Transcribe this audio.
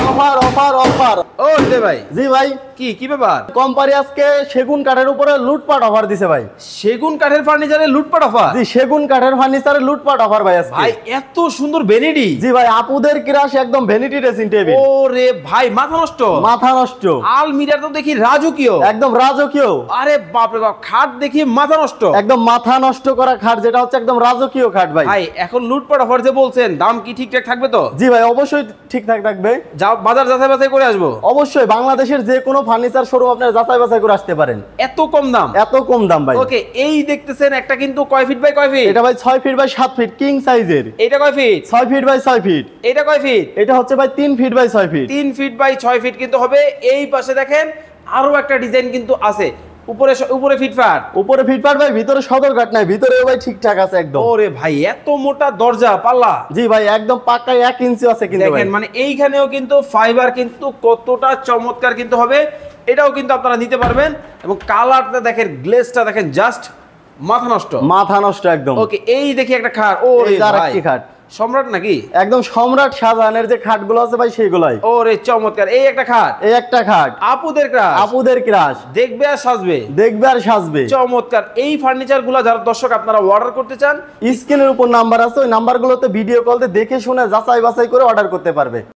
Offer offer offer. ও রে ভাই, জি ভাই, কি কি ব্যাপার? কোম্পানি আজকে সেগুন কাঠের উপরে লুটপাট অফার দিছে ভাই। সেগুন কাঠের ফার্নিচারে লুটপাট অফার? জি, সেগুন কাঠের ফার্নিচারে লুটপাট অফার ভাই আজকে। ভাই এত সুন্দর ভ্যানিটি। জি ভাই, আপুদের ক্রাশ একদম ভ্যানিটি ড্রেসিং টেবিল। ওরে ভাই মাথা নষ্ট, মাথা নষ্ট। আলমিরার তো দেখি রাজকীয়, একদম রাজকীয়। আরে বাপ রে বাপ, খাট দেখি মাথা নষ্ট, একদম মাথা নষ্ট করা খাট, যেটা হচ্ছে একদম রাজকীয় খাট ভাই। ভাই এখন লুটপাট অফার যে বলছেন, দাম কি ঠিকঠাক থাকবে তো? জি ভাই, অবশ্যই ঠিকঠাক থাকবে। যাও বাজার যাচাই বাছাই করে আসবো। অবশ্যই বাংলাদেশের যে কোনো ফার্নিচার শোরুম আপনার যাচাই বাছাই করে আসতে পারেন। এত কম দাম? এত কম দাম ভাই। ওকে, এই দেখতেছেন একটা কিন্তু কয় ফিট বাই কয় ফিট? এটা ভাই 6 ফিট বাই 7 ফিট কিং সাইজের। এটা কয় ফিট? 6 fit by 6 fit. এটা কয় ফিট? এটা হচ্ছে ভাই 3 feet by 6 feet. 3 feet by 6 feet কিন্তু হবে। এই পাশে দেখেন আরো একটা ডিজাইন কিন্তু আছে, উপরে উপরে ফিটফাট, উপরে ফিটপাট ভাই, ভিতরে সদর কাট নাই, ভিতরেও ভাই ঠিকঠাক আছে একদম। ওরে ভাই এত মোটা দরজা পাল্লা। জি ভাই, একদম পাক্কা 1 ইঞ্চি আছে কিন্তু ভাই। দেখেন মানে এইখানেও কিন্তু ফাইবার কিন্তু কতটা চমৎকার কিন্তু হবে, এটাও কিন্তু আপনারা নিতে পারবেন। এবং কালারটা দেখেন, গ্লেজটা দেখেন, জাস্ট মাথা নষ্ট, মাথা নষ্ট একদম। ওকে, এই দেখি একটা খাট। ওরে এই যে ভাই, আরেকটি খাট। সম্রাট নাকি? একদম সম্রাট শাহজাহানের যে খাটগুলো আছে ভাই, সেগুলাই। ওরে চমৎকার, এই একটা খাট। এই একটা খাট আপুদের ক্রাশ, আপুদের ক্রাশ, দেখবে আর সাজবে, দেখবে আর সাজবে। চমৎকার। এই ফার্নিচার গুলা যারা দর্শক আপনারা অর্ডার করতে চান, স্ক্রিনের উপর নাম্বার আছে, ওই নাম্বারগুলোতে ভিডিও কল দিয়ে দেখে শুনে যাচাই বাছাই করে অর্ডার করতে পারবে।